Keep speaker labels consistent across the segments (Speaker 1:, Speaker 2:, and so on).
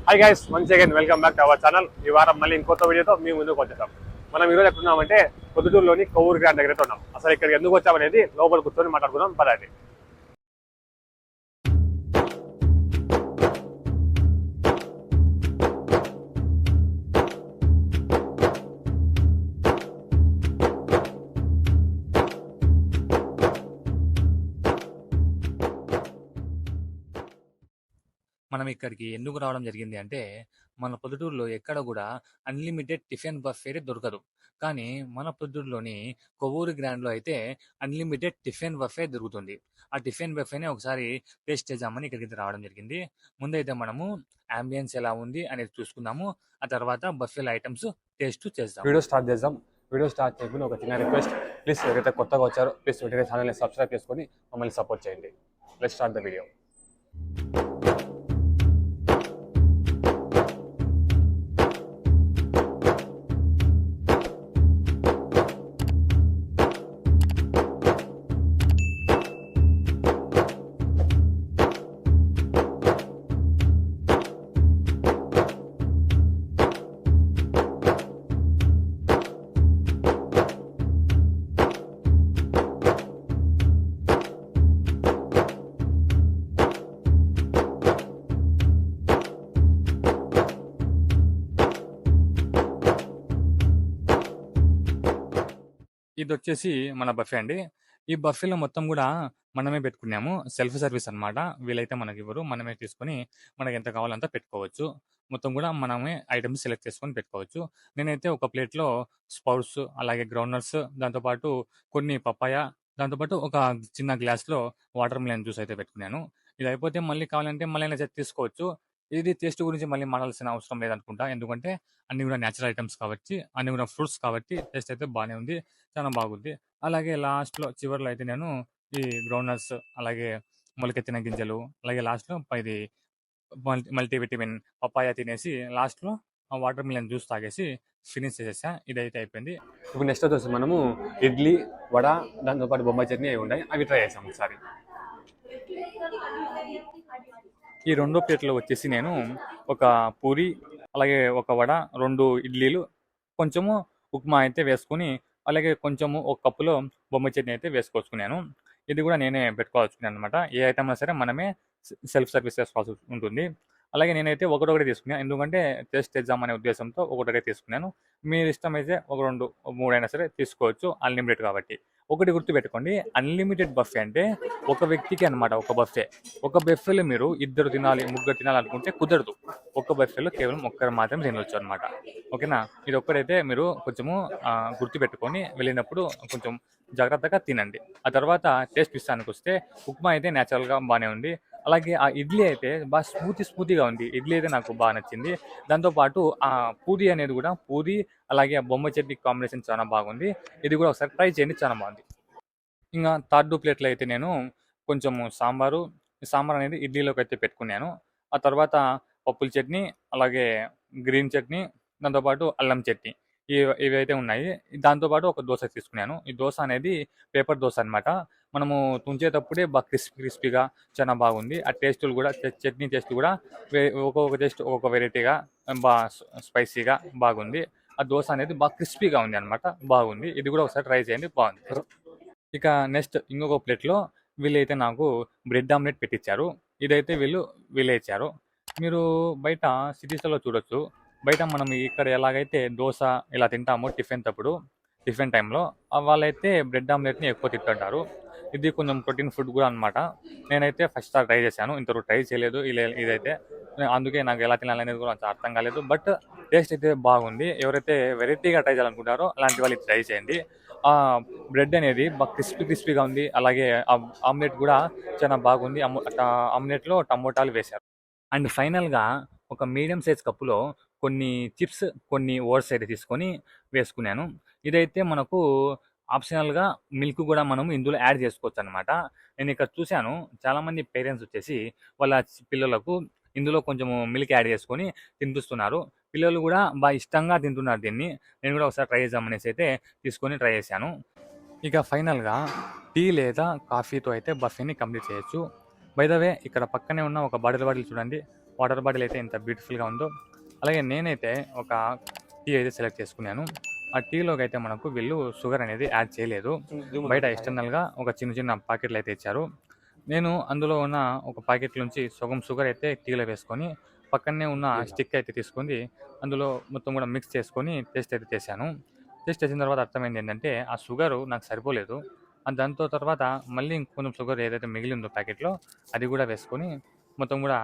Speaker 1: Hi guys, once again welcome back to our channel. ఈ వారం మళ్ళీ ఇంకొక వీడియోతో మీ ముందుకు వచ్చేసాం. మనం ఈరోజు ఎక్కడున్నామంటే పొద్దుటూరులోని కొవ్వూరు గ్రాండ్ దగ్గర ఉన్నాం. అసలు ఇక్కడికి ఎందుకు వచ్చామనేది లోపల కూర్చొని మాట్లాడుకుందాం పదండి.
Speaker 2: మనం ఇక్కడికి ఎందుకు రావడం జరిగింది అంటే, మన పొద్దుటూరులో ఎక్కడ కూడా అన్‌లిమిటెడ్ టిఫిన్ బఫే దొరకదు. కానీ మన పొద్దుటూరులోని కొవ్వూరు గ్రాండ్‌లో అయితే అన్‌లిమిటెడ్ టిఫిన్ బఫే దొరుకుతుంది. ఆ టిఫిన్ బఫేని ఒకసారి టేస్ట్ చేద్దామని ఇక్కడికి రావడం జరిగింది. ముందైతే మనము యాంబియన్స్ ఎలా ఉంది అనేది చూసుకుందాము. ఆ తర్వాత బఫేల ఐటమ్స్ టేస్ట్ చేద్దాం.
Speaker 1: వీడియో స్టార్ట్ చేద్దాం. వీడియో స్టార్ట్ చేయకుండా ఒక చిన్న రిక్వెస్ట్, ప్లీజ్ ఎవరైతే కొత్తగా వచ్చారో ప్లీజ్ వెంటనే ఛానల్ని సబ్స్క్రైబ్ చేసుకొని మమ్మల్ని సపోర్ట్ చేయండి. Let's start the video.
Speaker 2: ఇదొచ్చేసి మన బఫే అండి. ఈ బఫేలో మొత్తం గూడా మనమే పెట్టుకున్నాము. సెల్ఫ్ సర్వీస్ అనమాట. వీళ్ళైతే మనకివ్వరు. మనమే తీసుకొని మనకెంత కావాలో అంత పెట్టుకోవచ్చు. మొత్తం గూడా మనమే ఐటెమ్స్ సెలెక్ట్ చేసుకొని పెట్టుకోవచ్చు. నేనైతే ఒక ప్లేట్‌లో స్ప్రౌట్స్, అలాగే గ్రౌండ్ నట్స్, దాంతో పాటు కొన్ని పపాయ, దాంతో పాటు ఒక చిన్న గ్లాస్‌లో వాటర్ మిలన్ జ్యూస్ అయితే పెట్టుకున్నాను. ఇదయిపోతే మళ్ళీ కావాలంటే మళ్ళైనా తీసుకోవచ్చు. ఇది టేస్ట్ గురించి మళ్ళీ మాట్లాడాల్సిన అవసరం లేదనుకుంటా. ఎందుకంటే అన్నీ గూడా నేచురల్ ఐటెమ్స్ కాబట్టి, అన్నీ గూడా ఫ్రూట్స్ కాబట్టి టేస్ట్ అయితే బానే ఉంది. చాలా బాగుంది. అలాగే లాస్ట్‌లో చివర్లో అయితే నేను ఈ గ్రౌండ్ నట్స్, అలాగే మొలకెత్తిన గింజలు, అలాగే లాస్ట్‌లో ఇది మల్టీవిటమిన్ పపాయ తినేసి లాస్ట్‌లో ఆ వాటర్ మిలన్ జ్యూస్ తాగేసి ఫినిష్ చేసేసా. ఇదైతే అయిపోయింది.
Speaker 1: ఇప్పుడు నెక్స్ట్ వచ్చేసి మనము ఇడ్లీ, వడ, దాంతోపాటు బొంబాయి చట్నీ అవి ఉన్నాయి. అవి ట్రై చేసాం ఒకసారి.
Speaker 2: ఈ రెండో ప్లేట్‌లో వచ్చేసి నేను ఒక పూరి, అలాగే ఒక వడ, 2 ఇడ్లీలు, కొంచెము ఉప్మా అయితే వేసుకొని, అలాగే కొంచెము ఒక కప్పులో బొంబాయి చట్నీ అయితే వేసుకొచ్చుకున్నాను. ఇది కూడా నేనే పెట్టుకోవాల్సుకున్నాను అనమాట. ఏ ఐటమ్ అయినా సరే మనమే సెల్ఫ్ సర్వీస్ చేసుకోవాల్సి ఉంటుంది. అలాగే నేనైతే ఒకటొకటే తీసుకున్నాను. ఎందుకంటే టేస్ట్ చేద్దామనే ఉద్దేశంతో ఒకటొకటే తీసుకున్నాను. మీరు ఇష్టమైతే ఒక 2, 3 అయినా సరే తీసుకోవచ్చు. అన్‌లిమిటెడ్ కాబట్టి. ఒకటి గుర్తుపెట్టుకోండి, అన్‌లిమిటెడ్ బఫే అంటే ఒక వ్యక్తికి అనమాట ఒక బఫే. ఒక బఫేలో మీరు ఇద్దరు తినాలి, ముగ్గురు తినాలనుకుంటే కుదరదు. ఒక బఫేలో కేవలం ఒక్కరు మాత్రమే తినొచ్చు అనమాట. ఓకేనా? ఇది ఒక్కటైతే మీరు కొంచెము గుర్తుపెట్టుకొని వెళ్ళినప్పుడు కొంచెం జాగ్రత్తగా తినండి. ఆ తర్వాత టేస్ట్ విషయానికి వస్తే ఉప్మా అయితే నేచురల్‌గా బానే ఉంది. అలాగే ఆ ఇడ్లీ అయితే బాగా స్మూతీగా ఉంది. ఇడ్లీ అయితే నాకు బాగా నచ్చింది. దాంతో పాటు పూరి అనేది కూడా పూరి, అలాగే ఆ బొంబాయి చట్నీ కాంబినేషన్ చాలా బాగుంది. ఇది కూడా ఒకసారి ట్రై చేయండి, చాలా బాగుంది. ఇంగా థర్డ్ ప్లేట్‌లో అయితే నేను కొంచెము సాంబారు, సాంబార్ అనేది ఇడ్లీలోకి అయితే పెట్టుకున్నాను. ఆ తర్వాత పప్పుల చట్నీ, అలాగే గ్రీన్ చట్నీ, దాంతో పాటు అల్లం చట్నీ, ఇవైతే ఉన్నాయి. దాంతో పాటు ఒక దోస తీసుకున్నాను. ఈ దోస అనేది పేపర్ దోస అనమాట. మనము తుంచేటప్పుడే బాగా క్రిస్పీగా చాలా బాగుంది. ఆ టేస్టులు కూడా చట్నీ టేస్ట్ కూడా ఒక్కొక్క టేస్ట్ ఒక్కొక్క వెరైటీగా స్పైసీగా బాగుంది. ఆ దోస అనేది బాగా క్రిస్పీగా ఉంది అనమాట. బాగుంది. ఇది కూడా ఒకసారి ట్రై చేయండి, బాగుంది. ఇక నెక్స్ట్ ఇంకొక ప్లేట్‌లో వీళ్ళైతే నాకు బ్రెడ్ ఆమ్లెట్ పెట్టిచ్చారు. ఇదైతే వీళ్ళే ఇచ్చారు. మీరు బయట సిటీస్‌లలో చూడొచ్చు. బయట మనం ఇక్కడ ఎలాగైతే దోస ఇలా తింటామో టిఫిన్ టైమ్‌లో, వాళ్ళైతే బ్రెడ్ ఆమ్లెట్‌ని ఎక్కువ తింటుంటారు. ఇది కొంచెం ప్రోటీన్ ఫుడ్ కూడా అనమాట. నేనైతే ఫస్ట్ సారి ట్రై చేశాను. ఇంతవరకు ట్రై చేయలేదు ఇదైతే. అందుకే నాకు ఎలా తినాలనేది కూడా అంత అర్థం కాలేదు. బట్ టేస్ట్ అయితే బాగుంది. ఎవరైతే వెరైటీగా ట్రై చేయాలనుకుంటారో అలాంటి వాళ్ళు ట్రై చేయండి. బ్రెడ్ అనేది బాగా క్రిస్పీగా ఉంది. అలాగే ఆమ్లెట్ కూడా చాలా బాగుంది. ఆమ్లెట్‌లో టమోటాలు వేశారు. అండ్ ఫైనల్‌గా ఒక మీడియం సైజ్ కప్పులో కొన్ని చిప్స్, కొన్ని ఓట్స్ అయితే తీసుకొని వేసుకున్నాను. ఇదైతే మనకు ఆప్షనల్‌గా మిల్క్ కూడా మనం ఇందులో యాడ్ చేసుకోవచ్చనమాట. నేనిక్కడ చూశాను, చాలామంది పేరెంట్స్ వచ్చేసి వాళ్ళ పిల్లలకు ఇందులో కొంచెము మిల్క్ యాడ్ చేసుకొని తినిపిస్తున్నారు. పిల్లలు కూడా బాగా ఇష్టంగా తింటున్నారు దీన్ని. నేను కూడా ఒకసారి ట్రై చేద్దామనేసి అయితే తీసుకొని ట్రై చేశాను. ఇక ఫైనల్‌గా టీ లేదా కాఫీతో అయితే బఫేని కంప్లీట్ చేయొచ్చు. బై ద వే ఇక్కడ పక్కనే ఉన్న ఒక బాటిల్ చూడండి. వాటర్ బాటిల్ అయితే ఎంత బ్యూటిఫుల్గా ఉందో. అలాగే నేనైతే ఒక టీ అయితే సెలెక్ట్ చేసుకున్నాను. ఆ టీలోకి అయితే మనకు వీళ్ళు షుగర్ అనేది యాడ్ చేయలేదు. బయట ఎక్స్టర్నల్గా ఒక చిన్న ప్యాకెట్లు అయితే ఇచ్చారు. నేను అందులో ఉన్న ఒక ప్యాకెట్ నుంచి సగం షుగర్ అయితే టీలో వేసుకొని పక్కనే ఉన్న స్టిక్ అయితే తీసుకొని అందులో మొత్తం కూడా మిక్స్ చేసుకొని టేస్ట్ అయితే చేశాను. టేస్ట్ చేసిన తర్వాత అర్థమైంది ఏంటంటే ఆ షుగరు నాకు సరిపోలేదు. దాంతో తర్వాత మళ్ళీ ఇంకొంచెం షుగర్ ఏదైతే మిగిలిందో ప్యాకెట్లో అది కూడా వేసుకొని మొత్తం కూడా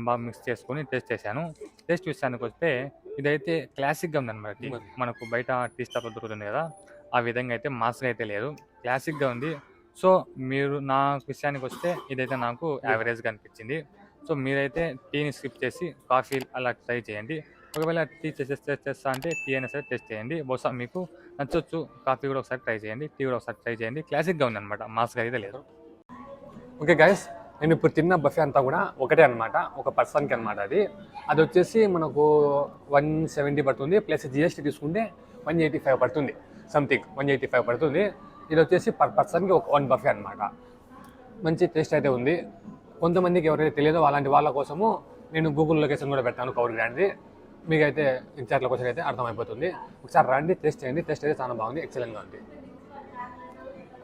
Speaker 2: బాగా మిక్స్ చేసుకొని టేస్ట్ చేశాను. టేస్ట్ విషయానికి వస్తే ఇదైతే క్లాసిక్గా ఉందన్నమాట టీ. మనకు బయట టీ స్టాప్లో దొరుకుతుంది కదా, ఆ విధంగా అయితే మాస్గా అయితే లేదు, క్లాసిక్గా ఉంది. సో మీరు నా విషయానికి వస్తే ఇదైతే నాకు యావరేజ్గా అనిపించింది. సో మీరైతే టీని స్కిప్ చేసి కాఫీ అలా ట్రై చేయండి. ఒకవేళ టీ చేస్తా అంటే టీ అయినా సరే టేస్ట్ చేయండి, బహుశా మీకు నచ్చొచ్చు. కాఫీ కూడా ఒకసారి ట్రై చేయండి, టీ కూడా ఒకసారి ట్రై చేయండి. క్లాసిక్గా ఉందన్నమాట, మాస్గా అయితే లేదు.
Speaker 1: ఓకే గైస్, నేను ఇప్పుడు తిన్న బఫే అంతా కూడా ఒకటే అనమాట, ఒక పర్సన్కి అనమాట. అది వచ్చేసి మనకు 170 పడుతుంది, ప్లస్ జిఎస్టీ తీసుకుంటే 185 పడుతుంది, సంథింగ్ 185 పడుతుంది. ఇది వచ్చేసి పర్ పర్సన్కి ఒక 1 బఫే అనమాట. మంచి టేస్ట్ అయితే ఉంది. కొంతమందికి ఎవరైతే తెలియదో అలాంటి వాళ్ళ కోసము నేను గూగుల్ లొకేషన్ కూడా పెట్టాను కౌర్ గ్రాండ్ది. మీకైతే ఇన్ఛార్జ్ లొకేషన్ అయితే అర్థమైపోతుంది. ఒకసారి రండి, టేస్ట్ చేయండి. టేస్ట్ అయితే చాలా బాగుంది, ఎక్సలెంట్గా ఉంది.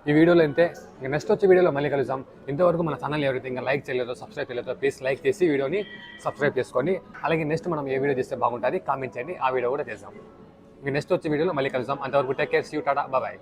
Speaker 1: ఈ వీడియోలో అంతే. ఇక నెక్స్ట్ వచ్చే వీడియోలో మళ్ళీ కలుద్దాం. ఇంతవరకు మన ఛానల్ ఎవరైతే ఇంకా లైక్ చేయలేదో, సబ్స్క్రైబ్ చేయలేదో ప్లీజ్ లైక్ చేసి వీడియోని సబ్స్క్రైబ్ చేసుకోండి. అలాగే నెక్స్ట్ మనం ఏ వీడియో చేస్తే బాగుంటుంది కామెంట్ చేయండి, ఆ వీడియో కూడా చేద్దాం. ఇక నెక్స్ట్ వచ్చే వీడియోలో మళ్ళీ కలుద్దాం. అంతవరకు take care, see you, tata, bye.